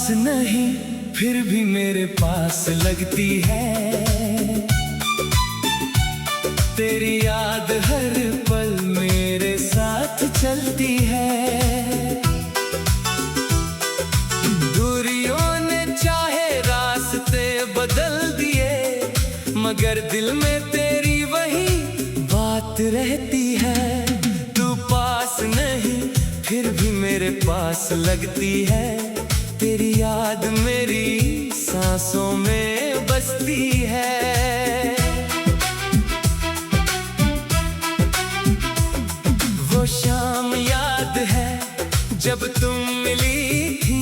पास नहीं फिर भी मेरे पास लगती है। तेरी याद हर पल मेरे साथ चलती है। दूरियों ने चाहे रास्ते बदल दिए, मगर दिल में तेरी वही बात रहती है। तू पास नहीं फिर भी मेरे पास लगती है। तेरी याद मेरी सांसों में बसती है। वो शाम याद है जब तुम मिली थी,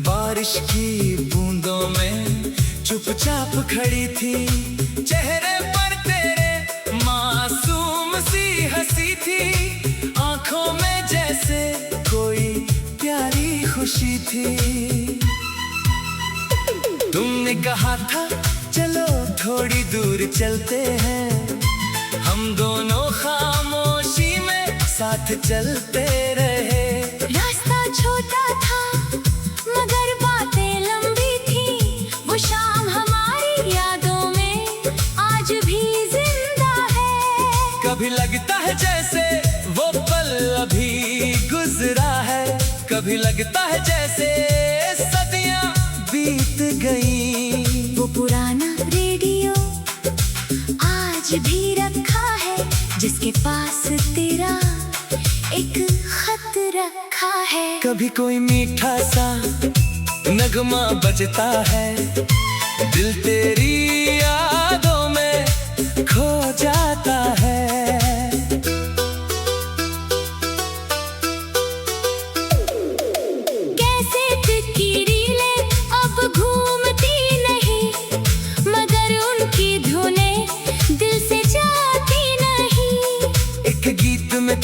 बारिश की बूंदों में चुपचाप खड़ी थी। चेहरे पर तेरे मासूम सी हंसी थी, आंखों में जैसे कोई प्यारी खुशी थी। तुमने कहा था चलो थोड़ी दूर चलते हैं, हम दोनों खामोशी में साथ चलते रहे। रास्ता छोटा था मगर बातें लंबी थी, वो शाम हमारी यादों में आज भी जिंदा है। कभी लगता है जैसे वो पल अभी गुजरा है, कभी लगता है जैसे सदियां बीत गई। वो पुराना रेडियो आज भी रखा है, जिसके पास तेरा एक खत रखा है। कभी कोई मीठा सा नगमा बजता है, दिल तेरी यादों में खो जाता है।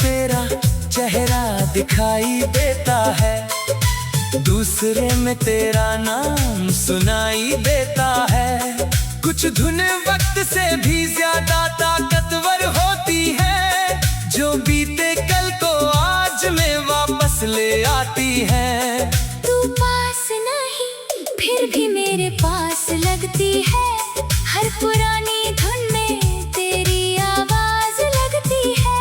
तेरा चेहरा दिखाई देता है, दूसरे में तेरा नाम सुनाई देता है। कुछ धुन वक्त से भी ज्यादा ताकतवर होती है, जो बीते कल को आज में वापस ले आती है। तू पास नहीं फिर भी मेरे पास लगती है, हर पुरानी धुन में तेरी आवाज लगती है।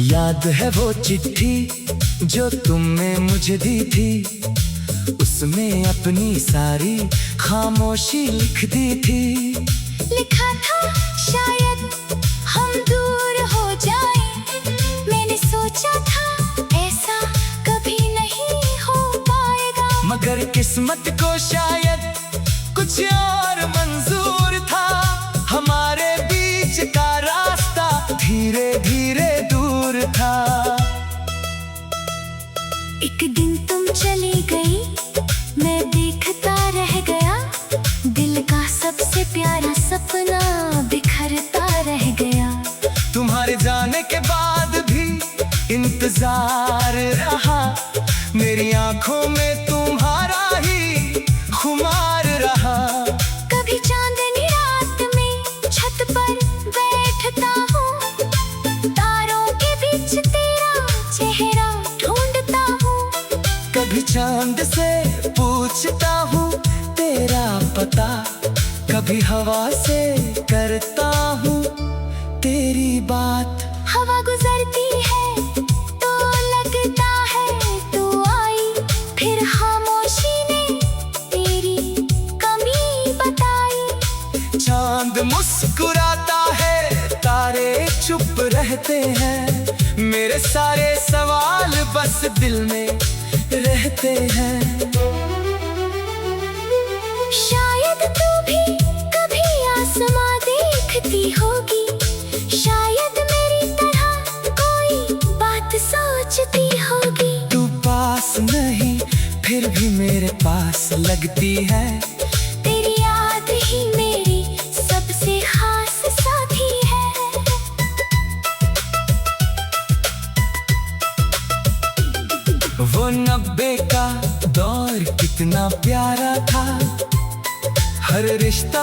याद है वो चिट्ठी जो तुमने मुझे दी थी, उसमें अपनी सारी खामोशी लिख दी थी। लिखा था शायद हम दूर हो जाएं, मैंने सोचा था ऐसा कभी नहीं हो पाएगा। मगर किस्मत को शायद कुछ और मंजूर था, हमारे बीच का रास्ता धीरे धीरे दूर था। एक दिन तुम चली गई, मैं देखता रह गया, दिल का सबसे प्यारा सपना बिखरता रह गया। तुम्हारे जाने के बाद भी इंतजार रहा, मेरी आंखों में तुम्हारा ही खुमार रहा। कभी चांदनी रात में छत पर बैठता हूँ, तारों के बीच तेरा चेहरा ढूंढता हूँ। कभी चांद से पूछता हूँ तेरा पता, कभी हवा से करता हूँ तेरी बात। हवा गुजरती है तो लगता है तू आई, फिर खामोशी ने तेरी कमी बताई। चांद मुस्कुराता है, तारे चुप रहते हैं, मेरे सारे सवाल बस दिल में रहते हैं। शायद तू भी कभी आसमां देखती होगी, शायद मेरी तरह कोई बात सोचती होगी। तू पास नहीं फिर भी मेरे पास लगती है, तेरी याद ही मेरी सबसे खास साथी है। वो 90 का दौर कितना प्यारा था, हर रिश्ता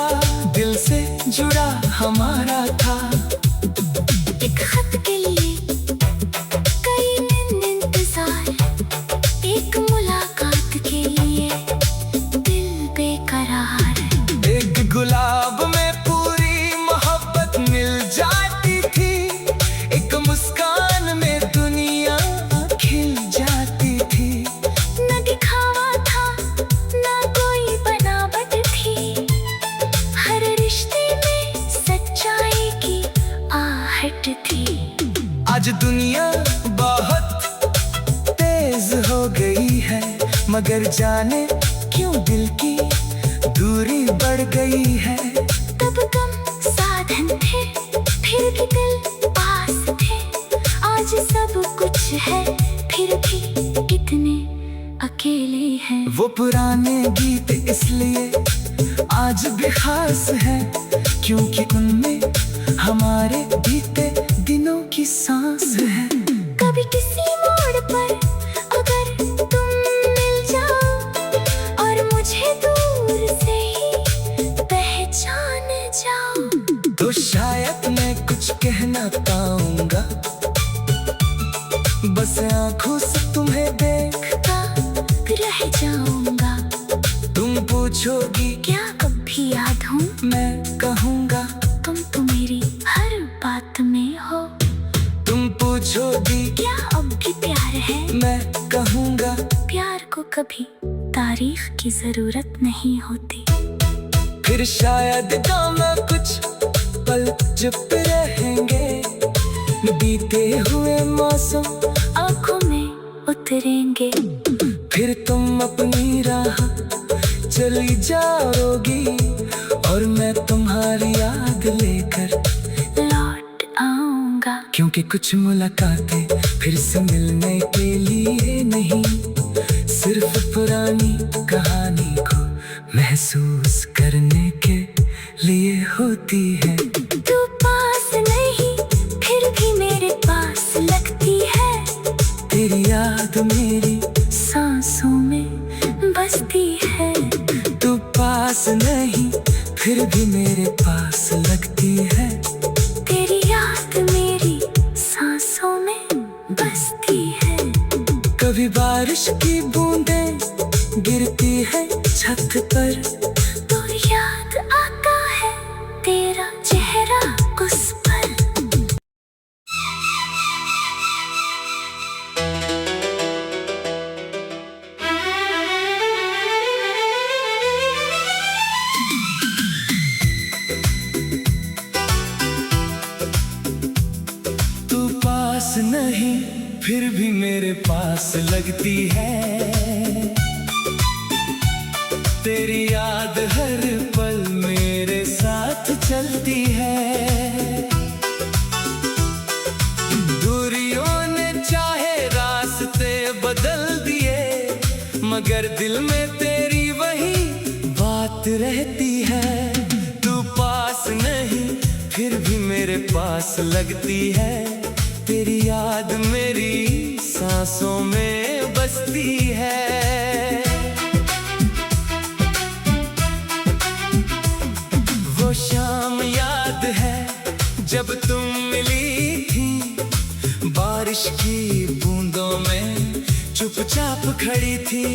दिल से जुड़ा हमारा था। एक खत के लिए थी। आज दुनिया बहुत तेज हो गई है, मगर जाने क्यों दिल की दूरी बढ़ गई है। तब कम साधन थे, फिर भी दिल पास थे। आज सब कुछ है, फिर भी कितने अकेले हैं। वो पुराने गीत इसलिए आज भी खास है, क्योंकि उनमें हमारे बीते दिनों की सांस है। कभी किसी मोड़ पर अगर तुम मिल जाओ और मुझे दूर से ही पहचान जाओ, तो शायद मैं कुछ कह ना पाऊंगा, बस आंखों से तुम्हें देखता रह जाऊंगा। तुम पूछोगी क्या कभी याद हूँ? मैं कहूँगा तुम तो मेरी हर बात में हो। तुम पूछोगी क्या अब भी प्यार है? मैं कहूँगा प्यार को कभी तारीफ की जरूरत नहीं होती। फिर शायद गाना कुछ पल चुप रहेंगे, बीते हुए मौसम आंखों में उतरेंगे। फिर तुम अपनी राह चली जाओगी और मैं तुम्हारी याद लेकर लौट आऊंगा। क्योंकि कुछ मुलाकातें फिर से मिलने के लिए नहीं, सिर्फ पुरानी कहानी को महसूस करने के लिए होती है। तू पास नहीं, फिर भी मेरे पास लगती है। तेरी याद मेरी सांसों में बसती है। तू पास नहीं, फिर भी मेरे पास लगती है। तेरी याद मेरी सांसों में बसती है। कभी बारिश की बूंदें गिरती है छत पर, तो याद आता है तेरा चेहरा उस पर। तू पास नहीं, फिर भी मेरे पास लगती है। तेरी याद हर पल मेरे साथ चलती है। दूरियों ने चाहे रास्ते बदल दिए, मगर दिल में तेरी वही बात रहती है। तू पास नहीं, फिर भी मेरे पास लगती है। तेरी याद मेरी सांसों में बसती है। वो शाम याद है जब तुम मिली थी, बारिश की बूंदों में चुपचाप खड़ी थी।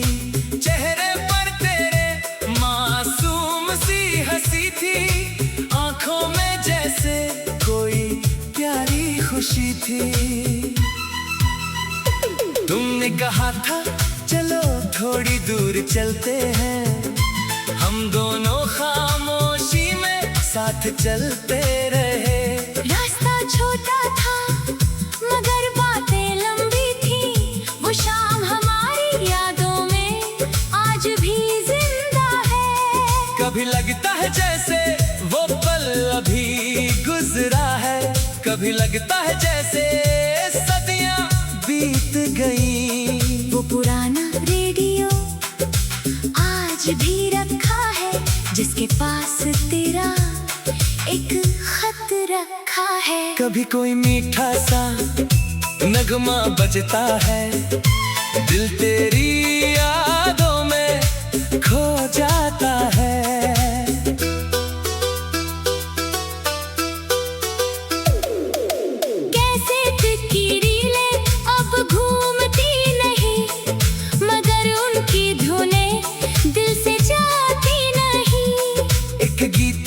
चेहरे पर तेरे मासूम सी हंसी थी, आंखों में जैसे कोई प्यारी खुशी थी। तुमने कहा था चलो थोड़ी दूर चलते हैं, हम दोनों खामोशी में साथ चलते रहे। रास्ता छोटा था मगर बातें लंबी थी। वो शाम हमारी यादों में आज भी जिंदा है। कभी लगता है जैसे वो पल अभी गुजरा है, कभी लगता है जैसे सदियां बीत गई। वो पुराना रेडियो आज भी रखा है, जिसके पास तेरा एक खत रखा है। कभी कोई मीठा सा नगमा बजता है, दिल तेरी यादों में खो जाता है।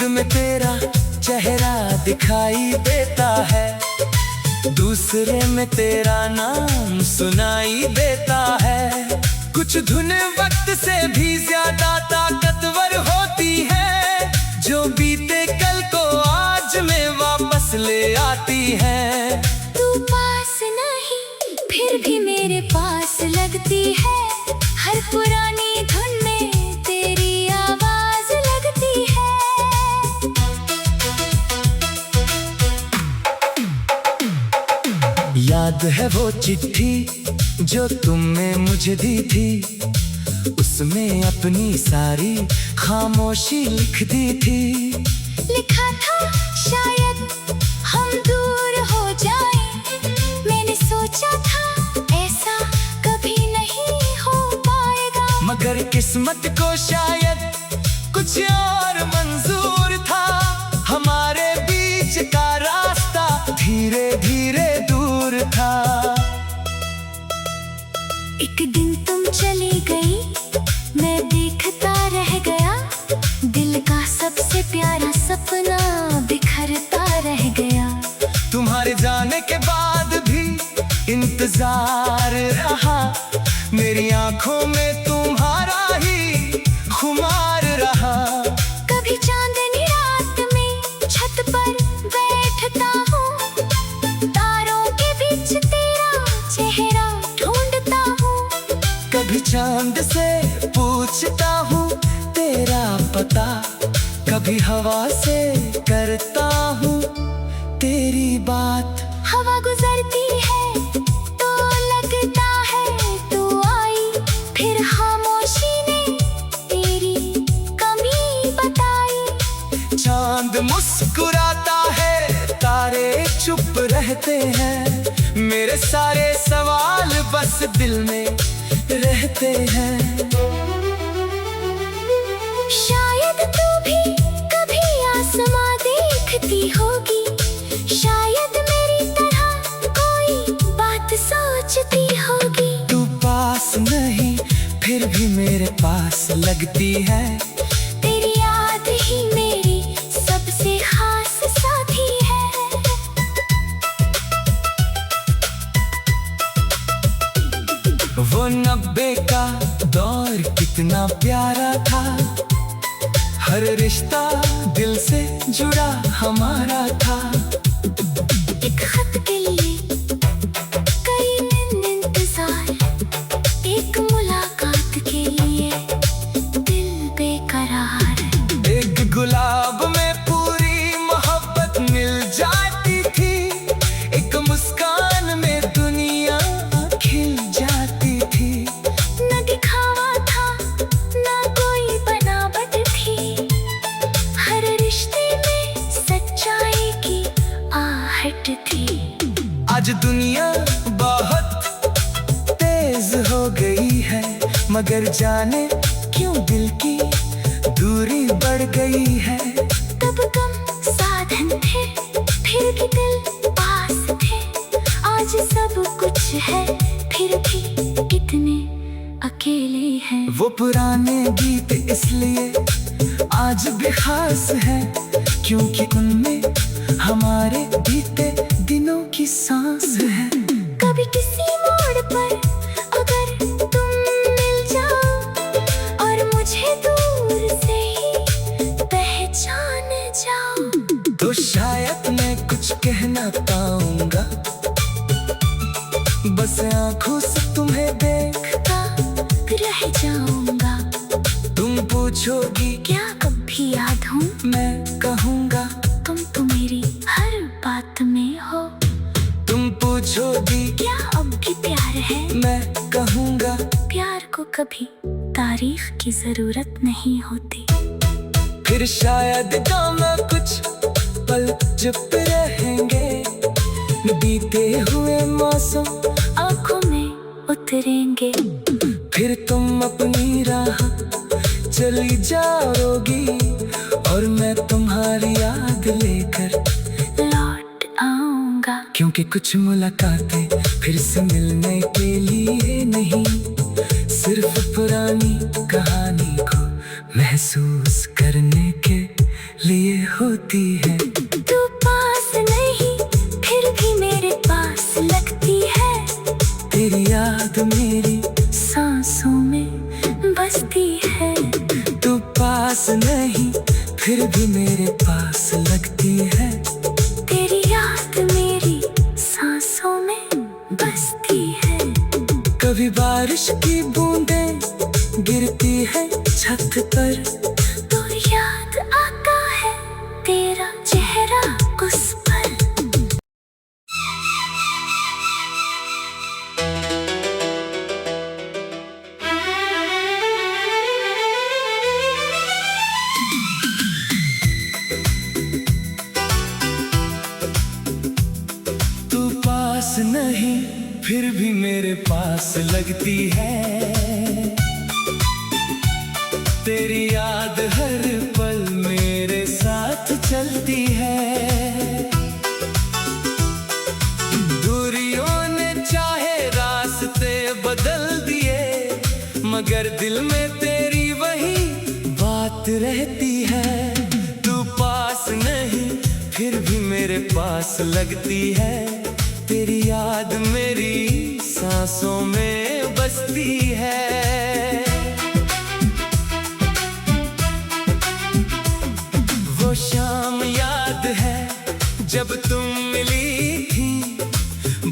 में तेरा चेहरा दिखाई देता है, दूसरे में तेरा नाम सुनाई देता है। कुछ धुनें वक्त से भी ज्यादा ताकतवर होती है, जो बीते कल को आज में वापस ले आती है। याद है वो चिट्ठी जो तुमने मुझे दी थी, उसमें अपनी सारी खामोशी लिख दी थी। लिखा था शायद हम दूर हो जाएं, मैंने सोचा था ऐसा कभी नहीं हो पाएगा, मगर किस्मत को शायद कुछ और मंजूर था। हमारे बीच का रास्ता धीरे धीरे दूर था। एक दिन तुम चली गई, मैं देखता रह गया, दिल का सबसे प्यारा सपना बिखरता रह गया। तुम्हारे जाने के बाद भी इंतजार रहा, मेरी आंखों में तुम्हारा ही खुमार रहा। कभी चांदनी रात में छत पर बैठता हूँ, तारों के बीच तेरा चेहरा ढूंढता हूँ। कभी चांद से पूछता हूँ तेरा पता, कभी हवा से करता हूँ तेरी बात। हवा गुजरती है तो लगता है तू आई, फिर खामोशी ने तेरी कमी बताई। चांद मुस्कुराता है, तारे चुप रहते हैं, मेरे सारे सवाल बस दिल में रहते हैं। शायद तू भी कभी आसमां देखती होगी, शायद मेरी तरह कोई बात सोचती होगी। तू पास नहीं फिर भी मेरे पास लगती है, तेरी याद ही मेरी सबसे खास साथी है। वो 90 का दौर कितना प्यारा था, हर रिश्ता दिल से जुड़ा हमारा था। एक खत के लिए कई दिन इंतजार, एक मुलाकात के लिए दिल बेकरार। एक गुलाब में पूरी मोहब्बत मिल जाती थी, एक मुस्कान में दुनिया खिल जाती थी। न दिखावा था न कोई बनावट थी, हर रिश्ते में सच्चाई की आहट थी। आज दुनिया बहुत तेज हो गई है, मगर जाने क्यों दिल की दूरी बढ़ गई है। तब कम साधन थे फिर भी दिल पास थे, आज सब कुछ है फिर भी कितने अकेले हैं। वो पुराने गीत इसलिए आज भी खास है, क्योंकि उनमें हमारे बीते दिनों की सांस है। कभी किसी मोड़ पर अगर तुम मिल जाओ और मुझे दूर से ही पहचान जाओ, तो शायद मैं कुछ कह ना पाऊंगा, बस आंखों से तुम्हें देखता रह जाऊंगा। तुम पूछोगी क्या अब भी याद हूँ, मैं कहूँगा तुम तो मेरी हर बात में हो। तुम पूछोगी क्या अब भी प्यार है, मैं कहूँगा प्यार को कभी तारीख की जरूरत नहीं होती। फिर शायद गाँव कुछ पल चुप रहेंगे, बीते हुए मौसम आंखों में उतरेंगे। फिर तुम अपनी राह चली जाओगी और मैं तुम्हारी याद लेकर लौट आऊंगा। क्योंकि कुछ मुलाकातें फिर से मिलने के लिए नहीं, सिर्फ पुरानी कहानी को महसूस करने के लिए होती है। तू पास नहीं फिर भी मेरे पास लगती है, तेरी याद मेरी सांसों में बसती है। तू पास नहीं फिर भी मेरे पास लगती है, तेरी याद मेरी सांसों में बसती है। कभी बारिश की बूंदें गिरती है छत पर, तो याद आता है तेरा चेहरा उस पर। पास नहीं फिर भी मेरे पास लगती है। तेरी याद हर पल मेरे साथ चलती है। दूरियों ने चाहे रास्ते बदल दिए, मगर दिल में तेरी वही बात रहती है। तू पास नहीं फिर भी मेरे पास लगती है। तेरी याद मेरी सांसों में बसती है। वो शाम याद है जब तुम मिली थी,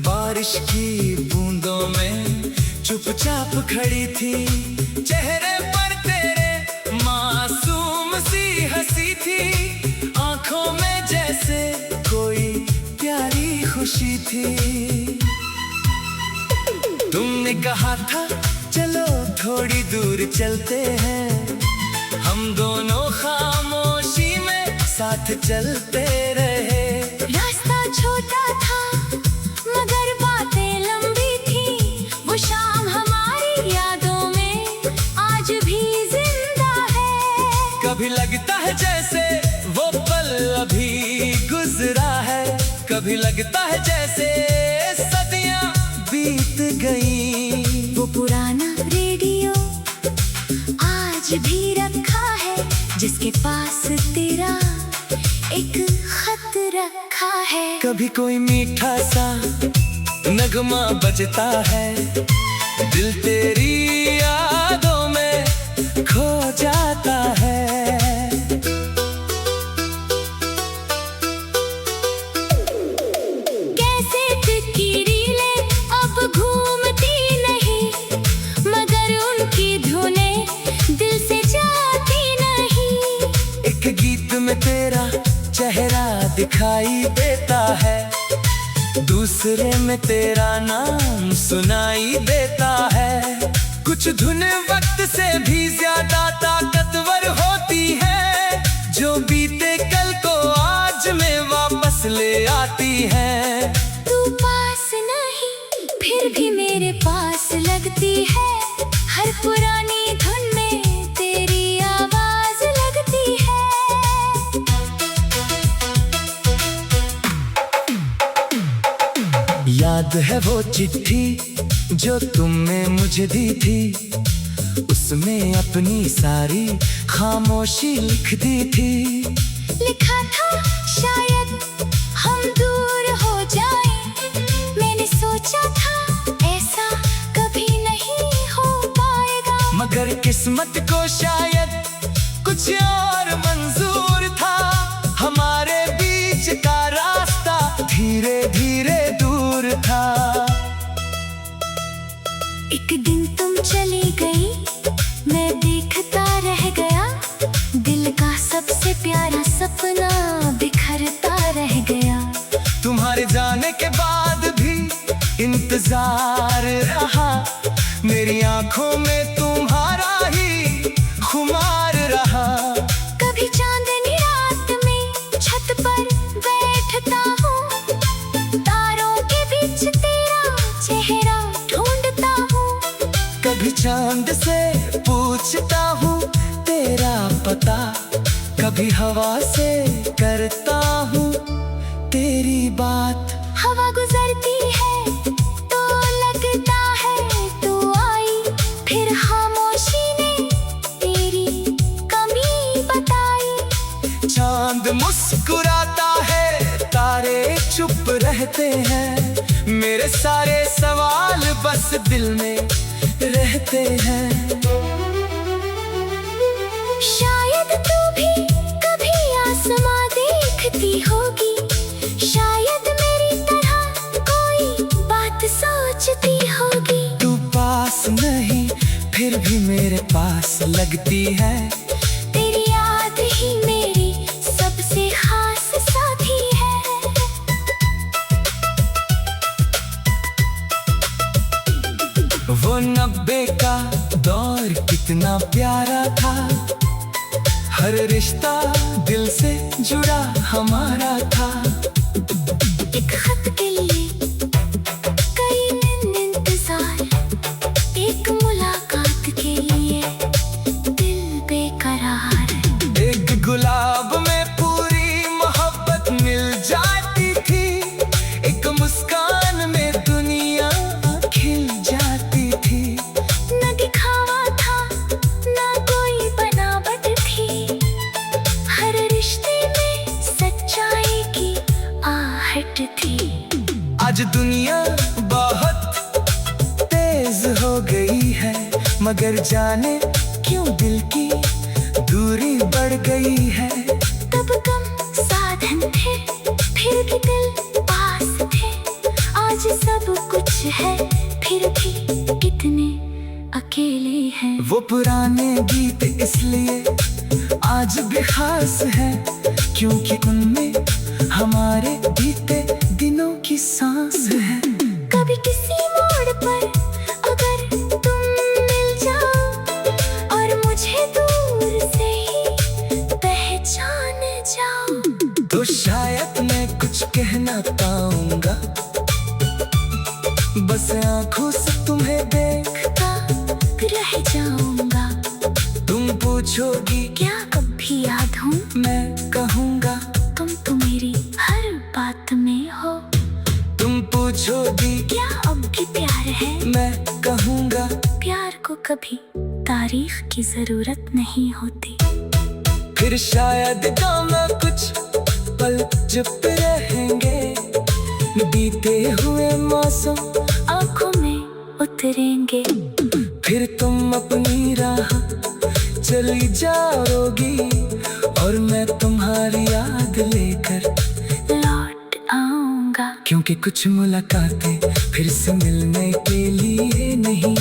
बारिश की बूंदों में चुपचाप खड़ी थी। चेहरे पर तेरे मासूम सी हंसी थी, आंखों में जैसे कोई प्यारी खुशी थी। तुमने कहा था चलो थोड़ी दूर चलते हैं, हम दोनों खामोशी में साथ चलते रहे। रास्ता छोटा था मगर बातें लंबी थी, वो शाम हमारी यादों में आज भी जिंदा है। कभी लगता है जैसे वो पल अभी गुजरा है, कभी लगता है जैसे सदियां बीत गई। वो पुराना रेडियो आज भी रखा है, जिसके पास तेरा एक खत रखा है। कभी कोई मीठा सा नगमा बजता है, दिल तेरी यादों में खो जाता है। गीत में तेरा चेहरा दिखाई देता है, दूसरे में तेरा नाम सुनाई देता है। कुछ धुन वक्त से भी ज्यादा ताकतवर होती है, जो बीते कल को आज में वापस ले आती है। तू पास नहीं फिर भी मेरे पास लगती है, हर पुरानी धुन में तेरी आवाज लगती है। याद है वो चिट्ठी जो तुमने मुझे दी थी, उसमें अपनी सारी खामोशी लिख दी थी। लिखा था शायद हम दूर हो जाएं, मैंने सोचा था ऐसा कभी नहीं हो पाएगा, मगर किस्मत को शायद कुछ और मंजूर था। हमारे बीच का रास्ता धीरे धीरे दूर था। एक दिन तुम चली गई, मैं देखता रह गया, दिल का सबसे प्यारा सपना बिखरता रह गया। तुम्हारे जाने के बाद भी इंतजार रहा, मेरी आंखों में तुम्हारा ही खुमार रहा। कभी चांदनी रात में छत पर बैठता हूँ, तारों के बीच तेरा चेहरा ढूंढता हूँ। कभी चांद से पूछता हूँ तेरा पता, कभी हवा से करता हूँ तेरी बात। हवा गुजरती है तो लगता है तू आई, फिर खामोशी ने तेरी कमी बताई। चांद मुस्कुराता है, तारे चुप रहते हैं, मेरे सारे सवाल बस दिल में रहते हैं। शायद तू भी कभी आसमां देखती होगी, शायद मेरी तरह कोई बात सोचती होगी। तू पास नहीं फिर भी मेरे पास लगती है, तेरी याद ही मेरी सबसे खास साथी है। वो 90 का दौर कितना प्यारा था, हर रिश्ता दिल से जुड़ा हमारा था। एक खत के लिए दुनिया बहुत तेज हो गई है, मगर जाने क्यों दिल की दूरी बढ़ गई है। तब कम साधन थे, फिर भी दिल पास थे। आज सब कुछ है, फिर भी कितने अकेले हैं। वो पुराने गीत इसलिए आज भी खास है, क्योंकि उनमें हमारे बीते दिनों की सांस है। कभी किसी मोड़ पर अगर तुम मिल जाओ और मुझे दूर से ही पहचान जाओ, तो शायद मैं कुछ कह ना पाऊंगा, बस आंखों से तुम्हें देखता रह जाऊंगा। तुम पूछोगी क्या कभी याद हूँ, मैं कहूँगा तुम तो मेरी हर बात में हो। तुम पूछोगी क्या अब भी प्यार है, मैं कहूँगा प्यार को कभी तारीफ की जरूरत नहीं होती। फिर शायद गाना कुछ पल चुप रहेंगे, बीते हुए मौसम आंखों में उतरेंगे। फिर तुम अपनी राह चली जाओगी और मैं तुम्हारी याद लेकर लौट आऊंगा। क्योंकि कुछ मुलाकातें फिर से मिलने के लिए नहीं,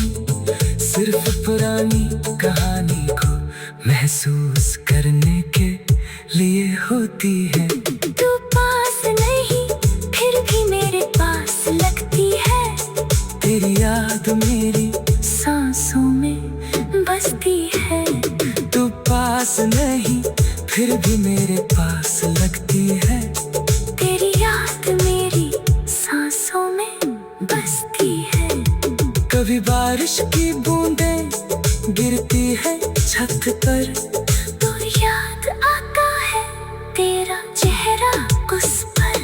सिर्फ पुरानी कहानी को महसूस करने के लिए होती है। तू पास नहीं, फिर भी मेरे पास लगती है। तेरी याद मेरी सांसों में बसती है। तू पास नहीं, फिर भी मेरे पास लगती है। तेरी याद मेरी सांसों में बसती है। कभी बारिश की बूंदें गिरती है छत पर, तो याद आता है तेरा चेहरा उस पर।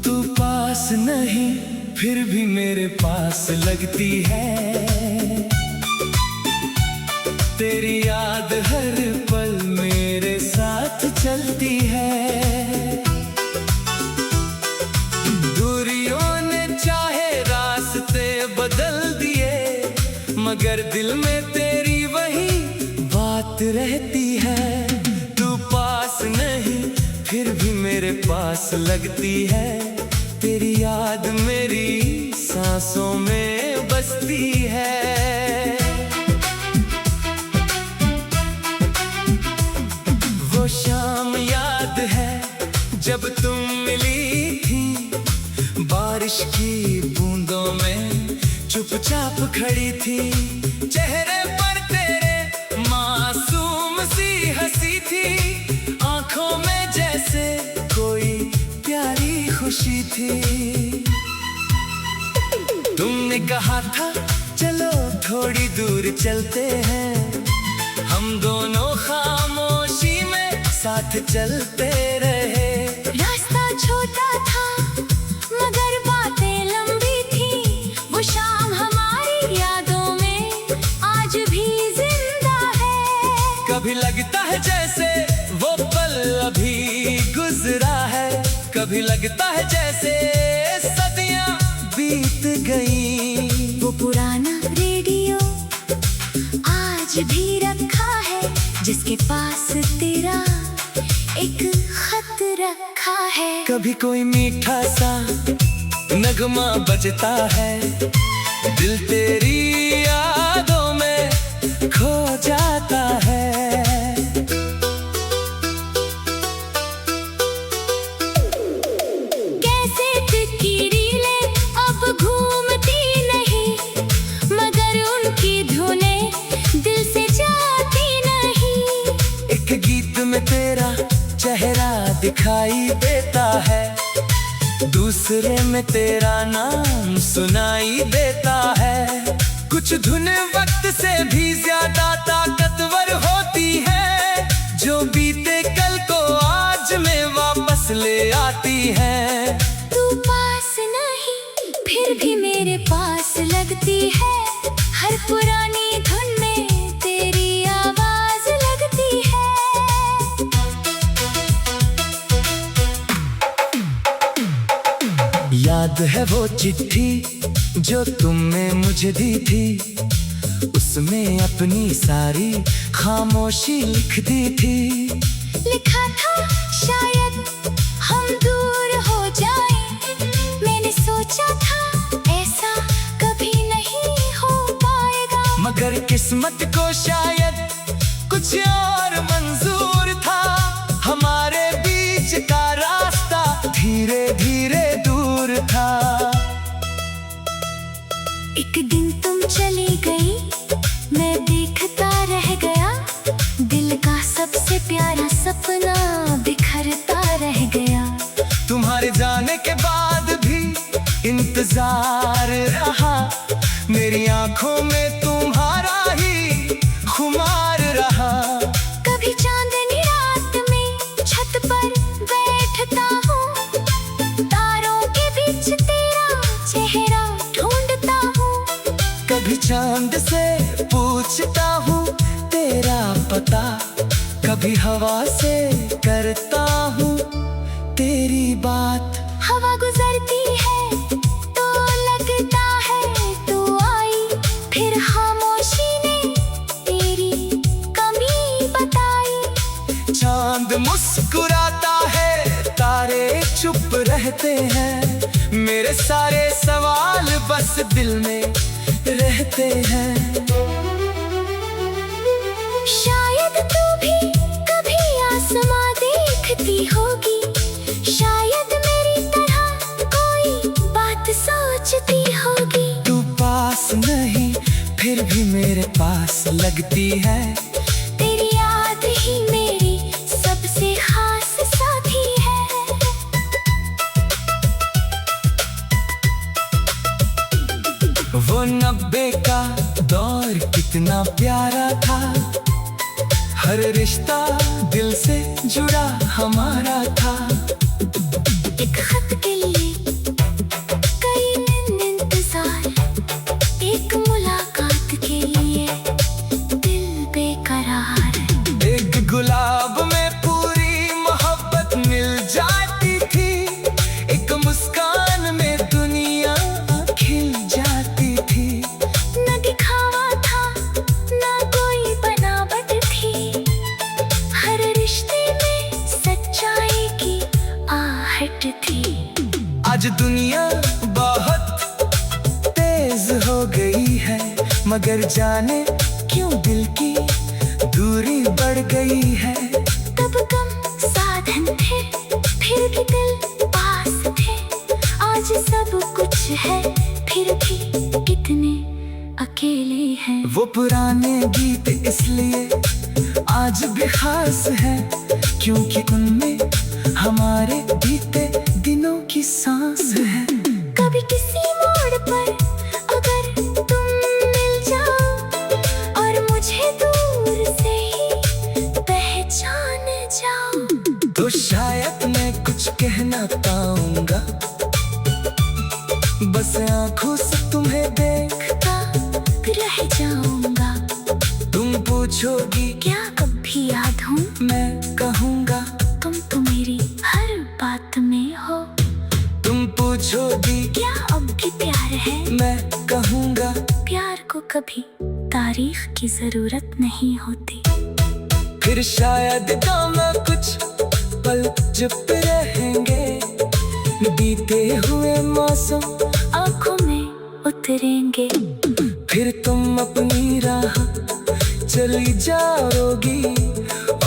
तू पास नहीं, फिर भी मेरे पास लगती है। तेरी याद हर पल मेरे साथ चलती है। दूरियों ने चाहे रास्ते बदल दिए, मगर दिल में तेरी वही बात रहती है। तू पास नहीं, फिर भी मेरे पास लगती है। तेरी याद मेरी सांसों में बसती है। वो शाम याद है जब तुम मिली थी, बारिश की बूंदों में चुपचाप खड़ी थी। चेहरे पर तेरे मासूम सी हंसी थी, आंखों में जैसे कोई प्यारी खुशी थी। तुमने कहा था चलो थोड़ी दूर चलते हैं, हम दोनों खामोशी में साथ चलते रहे। रास्ता छोटा था मगर बातें लंबी थी। वो शाम हमारी यादों में आज भी जिंदा है। कभी लगता है जैसे वो पल अभी गुजरा है, कभी लगता है जैसे सदियां बीत गई। वो पुराना रेडियो आज भी रखा है, जिसके पास तेरा एक खत रखा है। कभी कोई मीठा सा नगमा बजता है, दिल तेरी यादों में खो जाता है। कैसे की रीलें अब घूमती नहीं, मगर उनकी धुनें दिल से जाती नहीं। एक गीत में तेरा चेहरा दिखाई देता है, दूसरे में तेरा नाम सुनाई देता है। कुछ धुन वक्त से भी ज्यादा ताकतवर होती है, जो बीते कल को आज में वापस ले आती है। तू पास नहीं, वो चिट्ठी जो तुमने मुझे दी थी, उसमें अपनी सारी खामोशी लिख दी थी। लिखा था शायद हम दूर हो जाएं, मैंने सोचा था ऐसा कभी नहीं हो पाएगा। मगर किस्मत को शायद कुछ और मंजूर था, हमारे बीच का रास्ता धीरे धीरे दूर था। एक दिन तुम चली गई, मैं देखता रह गया, दिल का सबसे प्यारा सपना बिखरता रह गया। तुम्हारे जाने के बाद भी इंतजार रहा, मेरी आंखों में तुम्हारा ही खुमार रहा। कभी चांदनी रात में छत पर बैठता हूँ, तारों के बीच तेरा चेहरा ढूंढता हूँ। कभी चांद से पूछता हूँ तेरा पता, कभी हवा से करता हूँ तेरी बात। हवा गुजरती है तो लगता है तू आई, फिर खामोशी ने तेरी कमी बताई। चांद मुस्कुराता है, तारे चुप रहते हैं, मेरे सारे सवाल बस दिल में रहते हैं। शायद तू भी कभी आसमां देखती होगी, शायद मेरी तरह कोई बात सोचती होगी। तू पास नहीं फिर भी मेरे पास लगती है, तेरी याद ही मेरी सबसे खास साथी है। वो 90 का दौर कितना प्यारा था, हर रिश्ता दिल से जुड़ा हमारा था। एक खत के लिए कई दिन इंतजार, एक मुलाकात के लिए दिल बेकरार। एक गुलाब में पूरी मोहब्बत मिल जाती थी, एक मुस्कान में दुनिया खिल जाती थी। न दिखावा था न कोई बनावट थी, हर रिश्ते में सच्चाई की आहट थी। आज दुनिया बहुत तेज हो गई है, मगर जाने क्यों दिल की दूरी बढ़ गई है। तब कम साधन थे फिर भी दिल पास थे, आज सब कुछ है फिर भी कितने अकेले हैं। वो पुराने गीत इसलिए आज भी खास है, क्योंकि उनमें हमारे बीते दिनों की सांस है। कभी किसी मोड़ पर अगर तुम मिल जाओ और मुझे दूर से ही पहचान जाओ, तो शायद मैं कुछ कह ना पाऊंगा, बस आंखों से तुम्हें देखता रह जाऊंगा। तुम पूछोगी क्या कभी याद हूँ, मैं कहूँगा तुम तो मेरी हर बात में हो। तुम पूछोगी क्या अब भी प्यार है, मैं कहूँगा प्यार को कभी तारीफ की जरूरत नहीं होती। फिर शायद दाम कुछ पल चुप रहेंगे, बीते हुए मौसम आंखों में उतरेंगे। फिर तुम अपनी राह चली जाओगी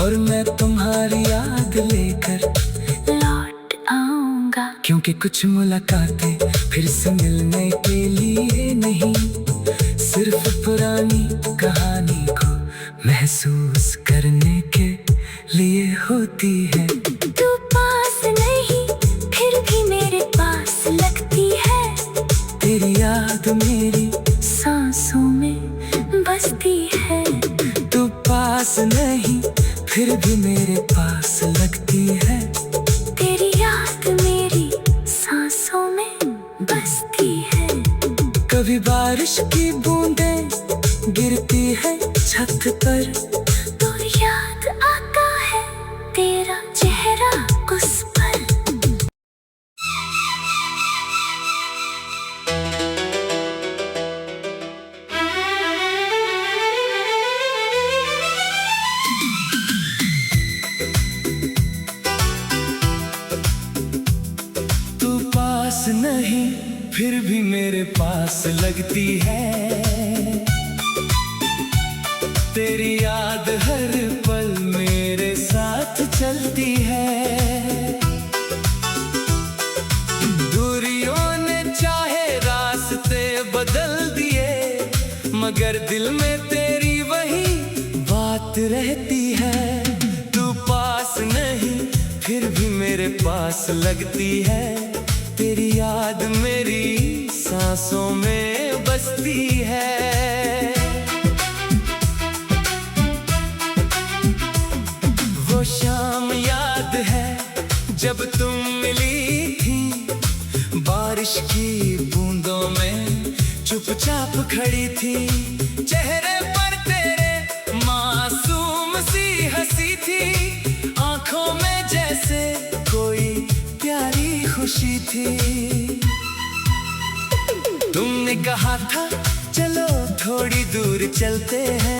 और मैं तुम्हारी याद लेकर लौट आऊंगा। क्योंकि कुछ मुलाकातें फिर से मिलने के लिए नहीं, सिर्फ पुरानी कहानी को महसूस करने के लिए होती है। तू पास नहीं फिर भी मेरे पास लगती है, तेरी याद मेरी सांसों में बसती है। तू पास नहीं फिर भी मेरे पास लगती है, तेरी याद मेरी सांसों में बसती है। कभी बारिश की बूंदें गिरती है छत पर, तो याद आता है तेरा चेहरा उस पर। नहीं फिर भी मेरे पास लगती है। तेरी याद हर पल मेरे साथ चलती है। दूरियों ने चाहे रास्ते बदल दिए, मगर दिल में तेरी वही बात रहती है। तू पास नहीं फिर भी मेरे पास लगती है। तेरी याद मेरी सांसों में बसती है। वो शाम याद है जब तुम मिली थी, बारिश की बूंदों में चुपचाप खड़ी थी। चेहरे पर तेरे मासूम सी हंसी थी, आंखों में जैसे कोई प्यारी खुशी थी। तुमने कहा था चलो थोड़ी दूर चलते हैं।